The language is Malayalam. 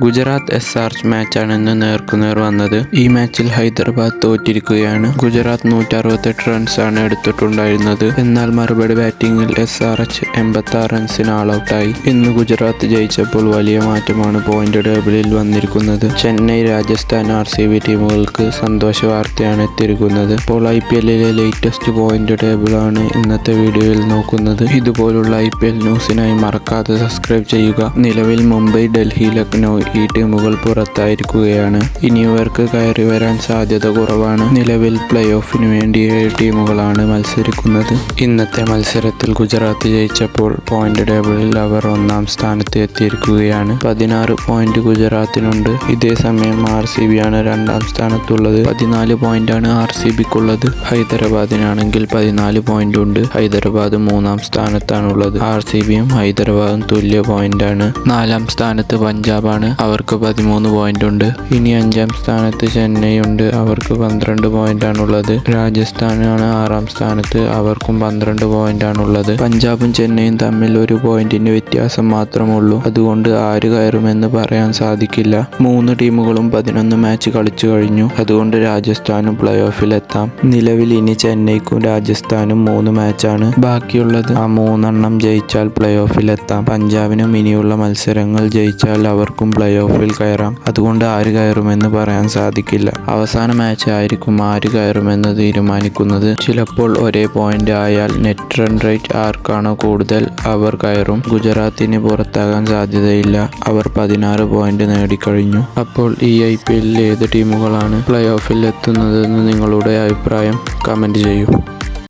ഗുജറാത്ത് SR മാച്ചാണ് ഇന്ന് നേർക്കുനേർ വന്നത്. ഈ മാച്ചിൽ ഹൈദരാബാദ് തോറ്റിരിക്കുകയാണ്. ഗുജറാത്ത് 168 റൺസാണ് എടുത്തിട്ടുണ്ടായിരുന്നത്. എന്നാൽ മറുപടി ബാറ്റിംഗിൽ SRH 86 റൺസിന് ആൾ ഔട്ടായി. ഇന്ന് ഗുജറാത്ത് ജയിച്ചപ്പോൾ വലിയ മാറ്റമാണ് പോയിന്റ് ടേബിളിൽ വന്നിരിക്കുന്നത്. ചെന്നൈ, രാജസ്ഥാൻ, RCB ടീമുകൾക്ക് സന്തോഷ വാർത്തയാണ് എത്തിയിരിക്കുന്നത്. ഇപ്പോൾ IPLലെ ലേറ്റസ്റ്റ് പോയിന്റ് ടേബിളാണ് ഇന്നത്തെ വീഡിയോയിൽ നോക്കുന്നത്. ഇതുപോലുള്ള IPL ന്യൂസിനായി മറക്കാതെ സബ്സ്ക്രൈബ് ചെയ്യുക. നിലവിൽ മുംബൈ, ഡൽഹി, ലക്നൗ ഈ ടീമുകൾ പുറത്തായിരിക്കുകയാണ്. ഇനി ഇവർക്ക് കയറി വരാൻ സാധ്യത കുറവാണ്. നിലവിൽ പ്ലേ ഓഫിന് വേണ്ടി 7 ടീമുകളാണ് മത്സരിക്കുന്നത്. ഇന്നത്തെ മത്സരത്തിൽ ഗുജറാത്ത് ജയിച്ചപ്പോൾ പോയിന്റ് ടേബിളിൽ അവർ 1-ാം സ്ഥാനത്ത് എത്തിയിരിക്കുകയാണ്. 16 പോയിന്റ് ഗുജറാത്തിനുണ്ട്. ഇതേസമയം RCB ആണ് 2-ാം സ്ഥാനത്തുള്ളത്. 14 പോയിന്റാണ് RCBക്കുള്ളത്. ഹൈദരാബാദിനാണെങ്കിൽ 14 പോയിന്റ് ഉണ്ട്. ഹൈദരാബാദ് 3-ാം സ്ഥാനത്താണുള്ളത്. RCBയും ഹൈദരാബാദും തുല്യ പോയിന്റാണ്. 4-ാം സ്ഥാനത്ത് പഞ്ചാബാണ്. അവർക്ക് 13 പോയിന്റ് ഉണ്ട്. ഇനി 5-ാം സ്ഥാനത്ത് ചെന്നൈ ഉണ്ട്. അവർക്ക് 12 പോയിന്റാണുള്ളത്. രാജസ്ഥാനാണ് 6-ാം സ്ഥാനത്ത്. അവർക്കും 12 പോയിന്റാണുള്ളത്. പഞ്ചാബും ചെന്നൈയും തമ്മിൽ 1 പോയിന്റിന്റെ വ്യത്യാസം മാത്രമുള്ളൂ. അതുകൊണ്ട് ആര് കയറുമെന്ന് പറയാൻ സാധിക്കില്ല. 3 ടീമുകളും 11 മാച്ച് കളിച്ചു കഴിഞ്ഞു. അതുകൊണ്ട് രാജസ്ഥാനും പ്ലേ ഓഫിലെത്താം. നിലവിൽ ഇനി ചെന്നൈക്കും രാജസ്ഥാനും 3 മാച്ചാണ് ബാക്കിയുള്ളത്. ആ 3 ജയിച്ചാൽ പ്ലേ ഓഫിലെത്താം. പഞ്ചാബിനും ഇനിയുള്ള മത്സരങ്ങൾ ജയിച്ചാൽ അവർക്കും പ്ലേ ഓഫിൽ കയറാം. അതുകൊണ്ട് ആര് കയറുമെന്ന് പറയാൻ സാധിക്കില്ല. അവസാന മാച്ച് ആയിരിക്കും ആര് കയറുമെന്ന് തീരുമാനിക്കുന്നത്. ചിലപ്പോൾ ഒരേ പോയിന്റ് ആയാൽ നെറ്റ് റൺ റേറ്റ് ആർക്കാണോ കൂടുതൽ അവർ കയറും. ഗുജറാത്തിന് പുറത്താകാൻ സാധ്യതയില്ല. അവർ 16 പോയിന്റ് നേടിക്കഴിഞ്ഞു. അപ്പോൾ ഈ IPLൽ ഏത് ടീമുകളാണ് പ്ലേ ഓഫിൽ എത്തുന്നതെന്ന് നിങ്ങളുടെ അഭിപ്രായം കമന്റ് ചെയ്യൂ.